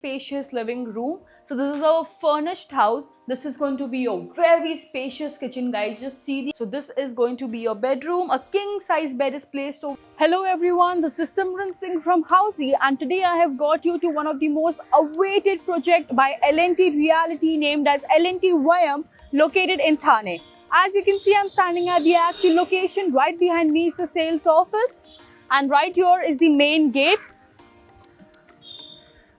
Spacious living room. So this is our furnished house. This is going to be your very spacious kitchen, guys. Just see the. So this is going to be your bedroom. A king size bed is placed over. Hello everyone, this is Simran Singh from Housey, and today I have got you to one of the most awaited project by L&T Realty named as L&T Vyam, located in Thane. As you can see, I'm standing at the actual location. Right behind me is the sales office, and right here is the main gate.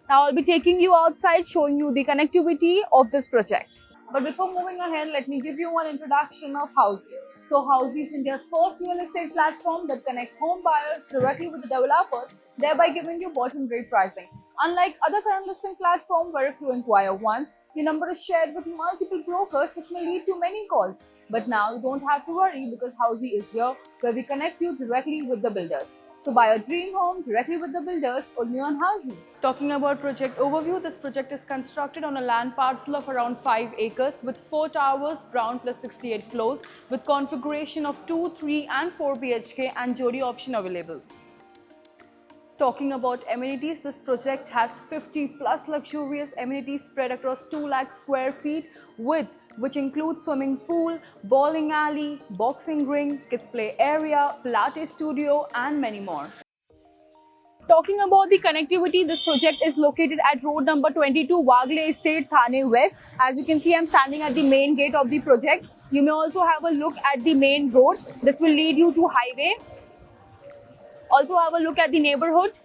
Now I'll be taking you outside, showing you the connectivity of this project. But before moving ahead, let me give you one introduction of Housey. So Housey is India's first real estate platform that connects home buyers directly with the developers, thereby giving you bottom grade pricing. Unlike other current listing platforms where if you inquire once, your number is shared with multiple brokers, which may lead to many calls. But now you don't have to worry because Housey is here, where we connect you directly with the builders. So buy a dream home directly with the builders only on Housey. Talking about project overview, this project is constructed on a land parcel of around 5 acres with 4 towers, ground plus 68 floors, with configuration of 2, 3 and 4 BHK and Jodi option available. Talking about amenities, this project has 50 plus luxurious amenities spread across 2 lakh square feet which includes swimming pool, bowling alley, boxing ring, kids play area, Pilates studio and many more. Talking about the connectivity, this project is located at road number 22, Wagle Estate, Thane West. As you can see, I'm standing at the main gate of the project. You may also have a look at the main road. This will lead you to highway. Also have a look at the neighborhood.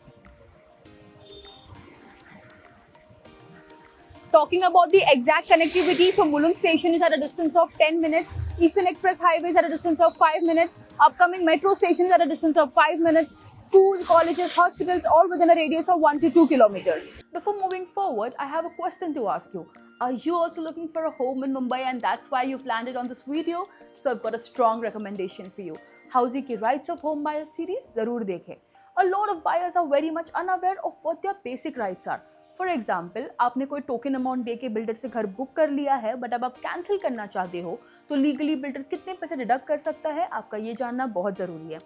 Talking about the exact connectivity, so Mulund station is at a distance of 10 minutes, Eastern Express Highway is at a distance of 5 minutes, upcoming metro station is at a distance of 5 minutes, school, colleges, hospitals all within a radius of 1 to 2 kilometers. Before moving forward, I have a question to ask you. Are you also looking for a home in Mumbai and that's why you've landed on this video? So I've got a strong recommendation for you. Housey ki Rights of Home Buyer series, zarur dekhe. A lot of buyers are very much unaware of what their basic rights are. For example, आपने कोई token amount दे के builder से घर book कर लिया है, but अब आप कैंसिल करना चाहते हो तो लीगली बिल्डर कितने पैसे डिडक्ट कर सकता है, आपका ये जानना बहुत ज़रूरी है.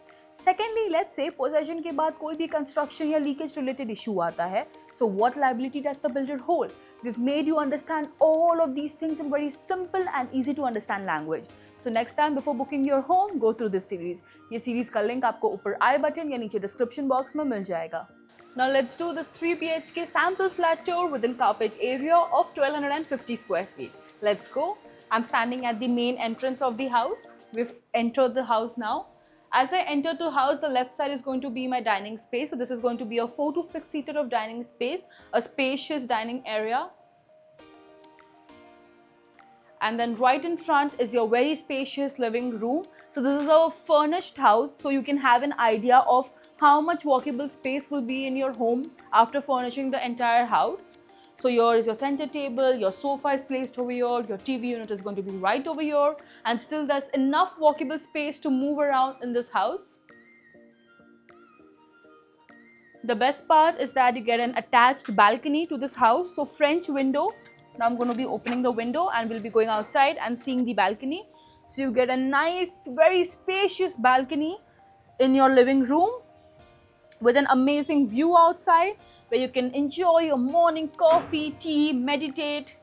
सेकेंडली, लेट्स से पोजेशन के बाद कोई भी कंस्ट्रक्शन या लीकेज रिलेटेड इशू आता है, so what liability does the builder hold. We've made you understand all of these things in very simple and easy to understand language. So next time before booking your home, go through this series. ये series का link आपको ऊपर आई button या नीचे description box में मिल जाएगा. Now let's do this 3 BHK sample flat tour within carpet area of 1250 square feet. Let's go. I'm standing at the main entrance of the house. We've entered the house now. As I enter the house, the left side is going to be my dining space. So this is going to be a 4 to 6 seater of dining space, a spacious dining area. And then right in front is your very spacious living room. So this is our furnished house, so you can have an idea of how much walkable space will be in your home after furnishing the entire house. So here is your center table, your sofa is placed over here, your TV unit is going to be right over here, and still there's enough walkable space to move around in this house. The best part is that you get an attached balcony to this house, so French window. Now I'm going to be opening the window and we'll be going outside and seeing the balcony. So you get a nice, very spacious balcony in your living room with an amazing view outside where you can enjoy your morning coffee, tea, meditate.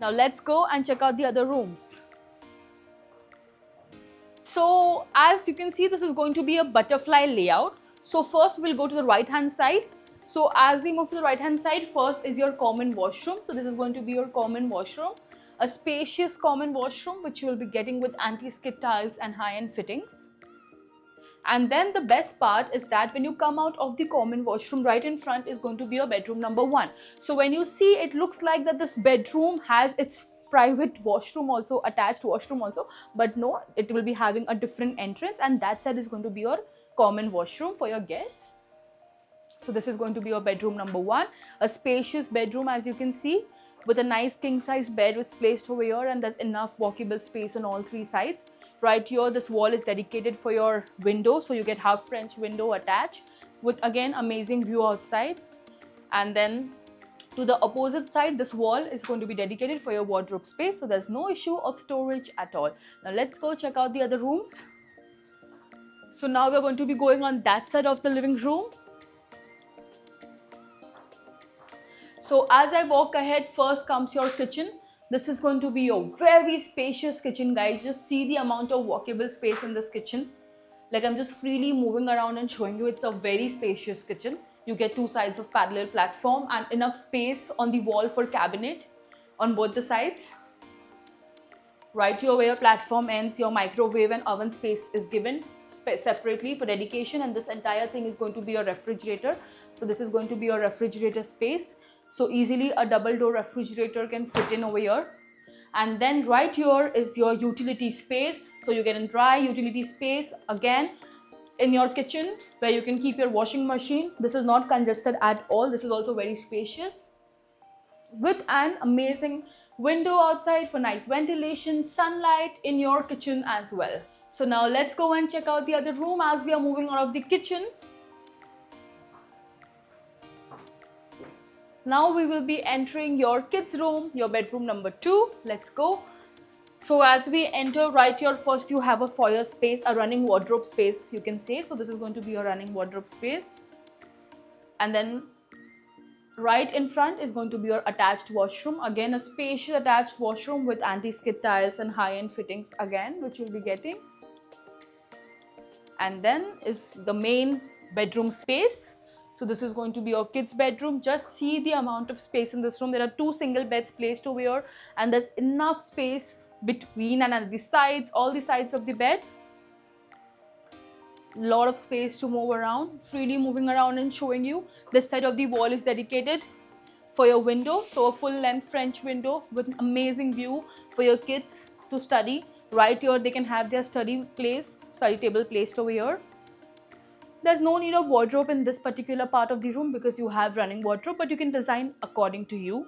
Now let's go and check out the other rooms. So as you can see, this is going to be a butterfly layout. So first we'll go to the right hand side. So as we move to the right hand side, first is your common washroom. So this is going to be your common washroom, a spacious common washroom which you will be getting with anti-skid tiles and high-end fittings. And then the best part is that when you come out of the common washroom, right in front is going to be your bedroom number 1. So when you see, it looks like that this bedroom has its private washroom also, attached washroom also, but no, it will be having a different entrance, and that side is going to be your common washroom for your guests. So this is going to be your bedroom number 1, a spacious bedroom as you can see, with a nice king size bed which is placed over here, and there's enough walkable space on all 3 sides. Right here, this wall is dedicated for your window, so you get half French window attached with again amazing view outside. And then to the opposite side, this wall is going to be dedicated for your wardrobe space, so there's no issue of storage at all. Now let's go check out the other rooms. So now we're going to be going on that side of the living room. So as I walk ahead, first comes your kitchen. This is going to be your very spacious kitchen, guys. Just see the amount of walkable space in this kitchen. Like, I'm just freely moving around and showing you, it's a very spacious kitchen. You get two sides of parallel platform and enough space on the wall for cabinet on both the sides. Right here where your platform ends, your microwave and oven space is given separately for dedication, and this entire thing is going to be a refrigerator. So this is going to be your refrigerator space. So easily a double door refrigerator can fit in over here. And then right here is your utility space. So you get a dry utility space again in your kitchen where you can keep your washing machine. This is not congested at all. This is also very spacious with an amazing window outside for nice ventilation, sunlight in your kitchen as well. So now let's go and check out the other room as we are moving out of the kitchen. Now we will be entering your kids' room, your bedroom number 2. Let's go. So as we enter right here, first you have a foyer space, a running wardrobe space, you can say. So this is going to be your running wardrobe space. And then right in front is going to be your attached washroom. Again, a spacious attached washroom with anti-skid tiles and high-end fittings again, which you'll be getting. And then is the main bedroom space. So this is going to be your kids' bedroom. Just see the amount of space in this room. There are 2 single beds placed over here, and there's enough space between and at the sides, all the sides of the bed. Lot of space to move around, freely moving around and showing you. This side of the wall is dedicated for your window. So a full length French window with an amazing view for your kids to study. Right here they can have their study table placed over here. There's no need of wardrobe in this particular part of the room because you have running wardrobe, but you can design according to you.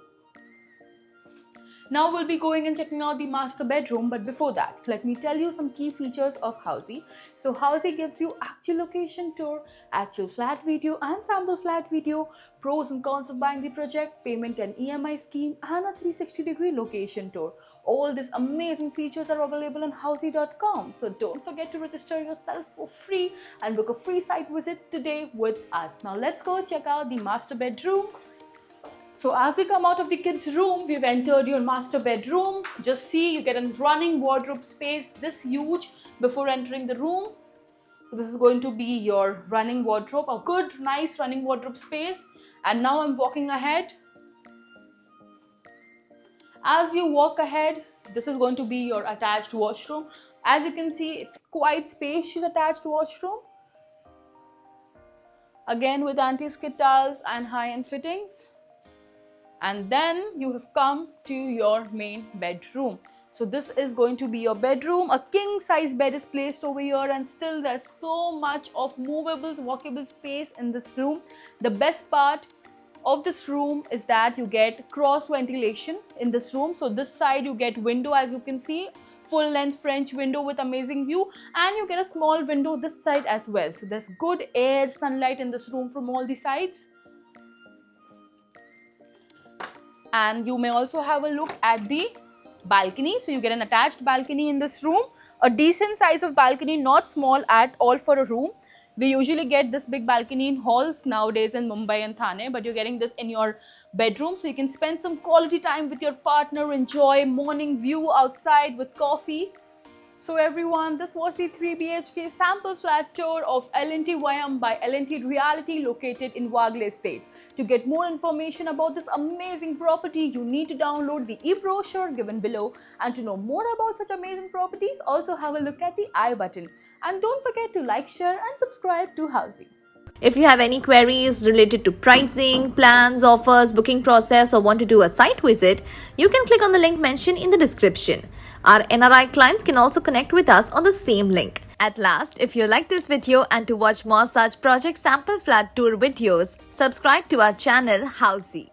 Now we'll be going and checking out the master bedroom, but before that, let me tell you some key features of Housey. So Housey gives you actual location tour, actual flat video and sample flat video, pros and cons of buying the project, payment and EMI scheme, and a 360-degree location tour. All these amazing features are available on Housey.com. So don't forget to register yourself for free and book a free site visit today with us. Now let's go check out the master bedroom. So as we come out of the kids' room, we've entered your master bedroom. Just see, you get a running wardrobe space this huge before entering the room. So this is going to be your running wardrobe, a good, nice running wardrobe space. And now I'm walking ahead. As you walk ahead, this is going to be your attached washroom. As you can see, it's quite spacious attached washroom. Again with anti-skid tiles and high-end fittings. And then you have come to your main bedroom. So this is going to be your bedroom. A king size bed is placed over here, and still there's so much of movables, walkable space in this room. The best part of this room is that you get cross ventilation in this room. So this side you get window, as you can see, full length French window with amazing view, and you get a small window this side as well. So there's good air, sunlight in this room from all the sides. And you may also have a look at the balcony. So you get an attached balcony in this room, a decent size of balcony, not small at all for a room. We usually get this big balcony in halls nowadays in Mumbai and Thane, but you're getting this in your bedroom, so you can spend some quality time with your partner, enjoy morning view outside with coffee. So everyone, this was the 3 BHK sample flat tour of L&T Vayam by L&T Realty located in Waghly Estate. To get more information about this amazing property, you need to download the e-brochure given below, and to know more about such amazing properties, also have a look at the I button. And don't forget to like, share and subscribe to Housey. If you have any queries related to pricing, plans, offers, booking process, or want to do a site visit, you can click on the link mentioned in the description. Our NRI clients can also connect with us on the same link. At last, if you like this video and to watch more such project sample flat tour videos, subscribe to our channel Housey.